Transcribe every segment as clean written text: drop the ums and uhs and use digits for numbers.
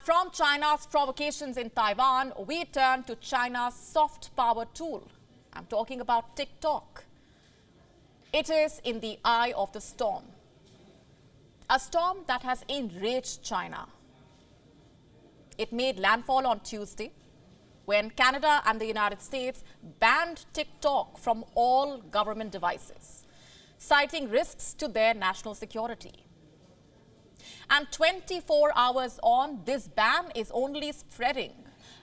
from China's provocations in Taiwan, we turn to China's soft power tool. I'm talking about TikTok. It is in the eye of the storm. A storm that has enraged China. It made landfall on Tuesday when Canada and the United States banned TikTok from all government devices, citing risks to their national security. And 24 hours on, this ban is only spreading.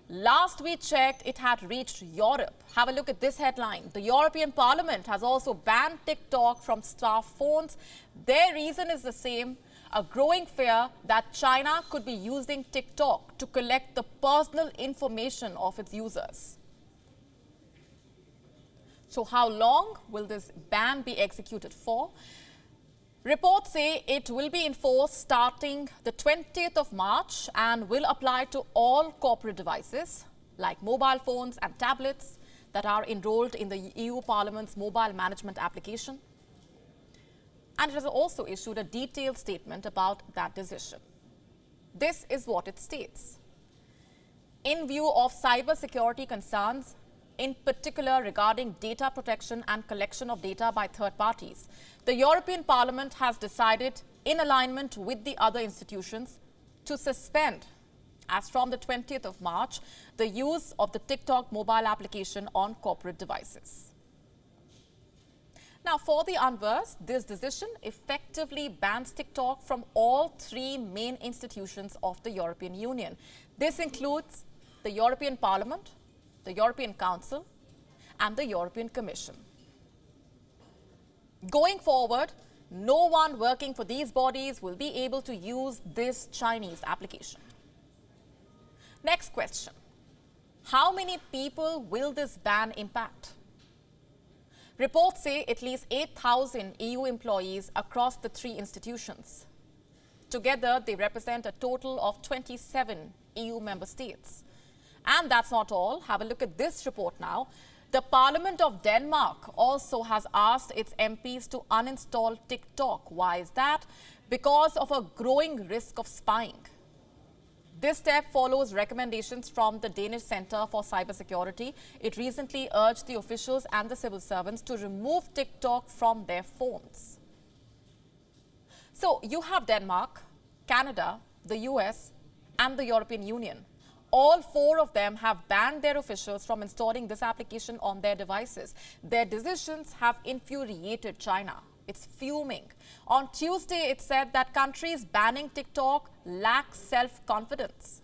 Last we checked, it had reached Europe. Have a look at this headline. The European Parliament has also banned TikTok from staff phones. Their reason is the same, a growing fear that China could be using TikTok to collect the personal information of its users. So how long will this ban be executed for? Reports say it will be enforced starting the 20th of March and will apply to all corporate devices like mobile phones and tablets that are enrolled in the EU Parliament's mobile management application. And it has also issued a detailed statement about that decision. This is what it states. In view of cybersecurity concerns, in particular regarding data protection and collection of data by third parties, the European Parliament has decided, in alignment with the other institutions, to suspend, as from the 20th of March, the use of the TikTok mobile application on corporate devices. Now, for the unversed, this decision effectively bans TikTok from all three main institutions of the European Union. This includes the European Parliament, the European Council, and the European Commission. Going forward, no one working for these bodies will be able to use this Chinese application. Next question. How many people will this ban impact? Reports say at least 8,000 EU employees across the three institutions. Together, they represent a total of 27 EU member states. And that's not all. Have a look at this report now. The Parliament of Denmark also has asked its MPs to uninstall TikTok. Why is that? Because of a growing risk of spying. This step follows recommendations from the Danish Center for Cybersecurity. It recently urged the officials and the civil servants to remove TikTok from their phones. So you have Denmark, Canada, the US, and the European Union. All four of them have banned their officials from installing this application on their devices. Their decisions have infuriated China. It's fuming. On Tuesday, it said that countries banning TikTok lack self-confidence.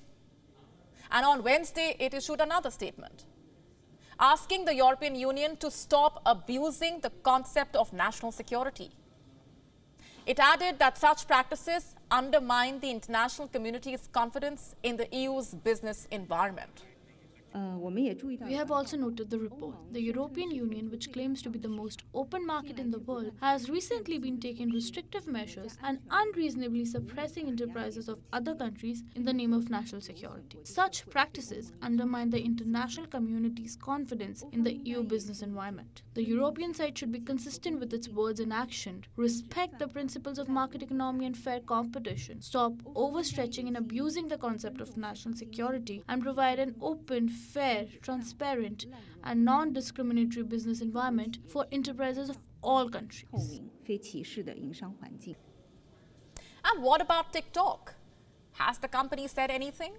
And on Wednesday, it issued another statement, asking the European Union to stop abusing the concept of national security. It added that such practices undermine the international community's confidence in the EU's business environment. We have also noted the report. The European Union, which claims to be the most open market in the world, has recently been taking restrictive measures and unreasonably suppressing enterprises of other countries in the name of national security. Such practices undermine the international community's confidence in the EU business environment. The European side should be consistent with its words and action, respect the principles of market economy and fair competition, stop overstretching and abusing the concept of national security, and provide an open, fair, transparent, and non-discriminatory business environment for enterprises of all countries. And what about TikTok? Has the company said anything?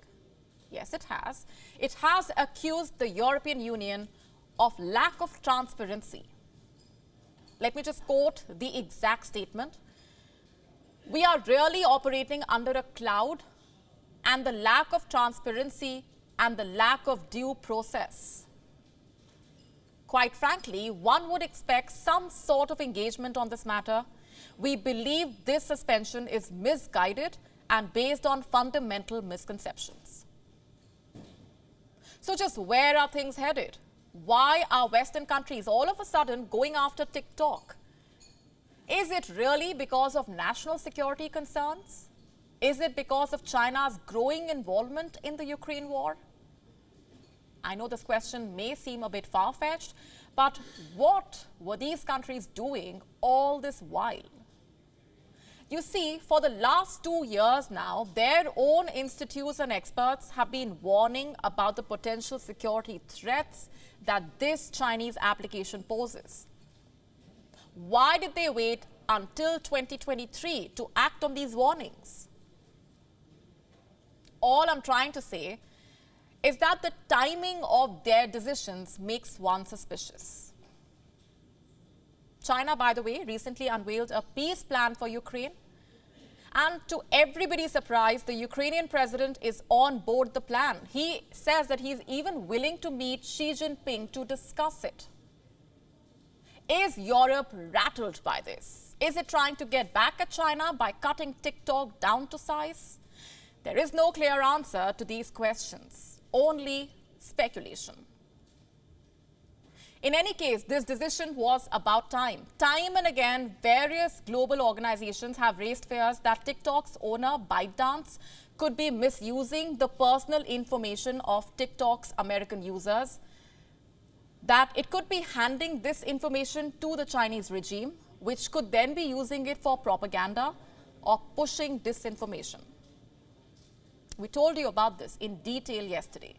Yes, it has. It has accused the European Union of lack of transparency. Let me just quote the exact statement. "We are really operating under a cloud, and the lack of transparency and the lack of due process." Quite frankly, one would expect some sort of engagement on this matter. We believe this suspension is misguided and based on fundamental misconceptions. So just where are things headed? Why are Western countries all of a sudden going after TikTok? Is it really because of national security concerns? Is it because of China's growing involvement in the Ukraine war? I know this question may seem a bit far-fetched, but what were these countries doing all this while? You see, for the last 2 years now, their own institutes and experts have been warning about the potential security threats that this Chinese application poses. Why did they wait until 2023 to act on these warnings? All I'm trying to say is that the timing of their decisions makes one suspicious. China, by the way, recently unveiled a peace plan for Ukraine. And to everybody's surprise, the Ukrainian president is on board the plan. He says that he's even willing to meet Xi Jinping to discuss it. Is Europe rattled by this? Is it trying to get back at China by cutting TikTok down to size? There is no clear answer to these questions, only speculation. In any case, this decision was about time. Time and again, various global organizations have raised fears that TikTok's owner, ByteDance, could be misusing the personal information of TikTok's American users, that it could be handing this information to the Chinese regime, which could then be using it for propaganda or pushing disinformation. We told you about this in detail yesterday.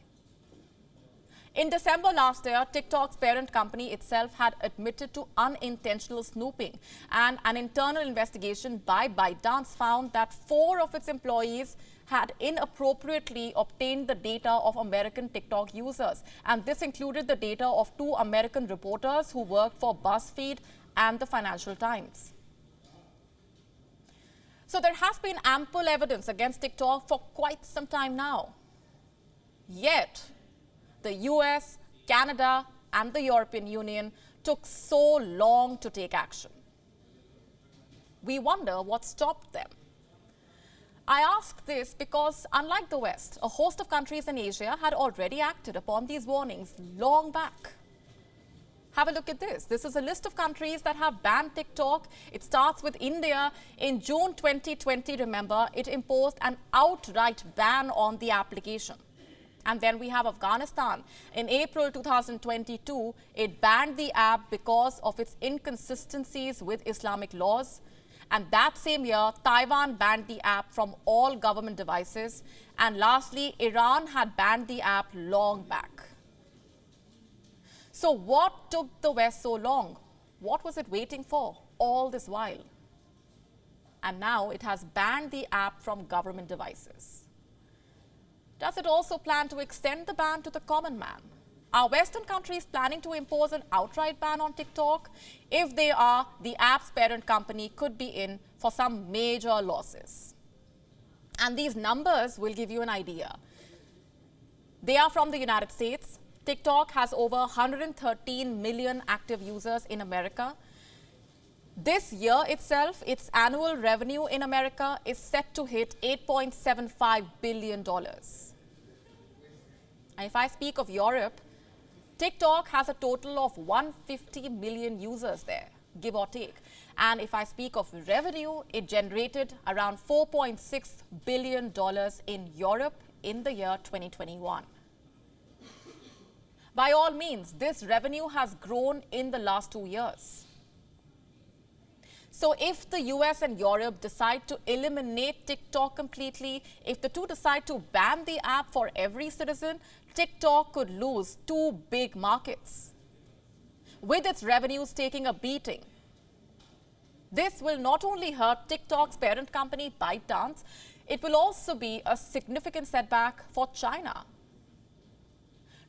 In December last year, TikTok's parent company itself had admitted to unintentional snooping, and an internal investigation by ByteDance found that 4 of its employees had inappropriately obtained the data of American TikTok users. And this included the data of 2 American reporters who worked for BuzzFeed and the Financial Times. So there has been ample evidence against TikTok for quite some time now. Yet, the US, Canada, and the European Union took so long to take action. We wonder what stopped them. I ask this because, unlike the West, a host of countries in Asia had already acted upon these warnings long back. Have a look at this. This is a list of countries that have banned TikTok. It starts with India. In June 2020, remember, it imposed an outright ban on the application. And then we have Afghanistan. In April 2022, it banned the app because of its inconsistencies with Islamic laws. And that same year, Taiwan banned the app from all government devices. And lastly, Iran had banned the app long back. So what took the West so long? What was it waiting for all this while? And now it has banned the app from government devices. Does it also plan to extend the ban to the common man? Are Western countries planning to impose an outright ban on TikTok? If they are, the app's parent company could be in for some major losses. And these numbers will give you an idea. They are from the United States. TikTok has over 113 million active users in America. This year itself, its annual revenue in America is set to hit $8.75 billion. And if I speak of Europe, TikTok has a total of 150 million users there, give or take. And if I speak of revenue, it generated around $4.6 billion in Europe in the year 2021. By all means, this revenue has grown in the last 2 years. So if the US and Europe decide to eliminate TikTok completely, if the two decide to ban the app for every citizen, TikTok could lose 2 big markets, with its revenues taking a beating. This will not only hurt TikTok's parent company, ByteDance, it will also be a significant setback for China.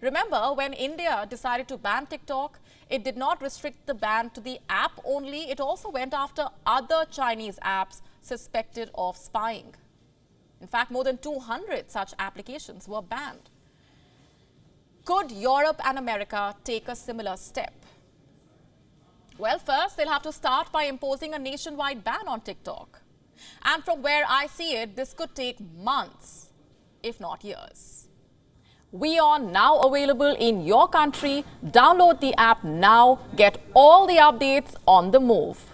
Remember, when India decided to ban TikTok, it did not restrict the ban to the app only. It also went after other Chinese apps suspected of spying. In fact, more than 200 such applications were banned. Could Europe and America take a similar step? Well, first, they'll have to start by imposing a nationwide ban on TikTok. And from where I see it, this could take months, if not years. WION now available in your country. Download the app now. Get all the updates on the move.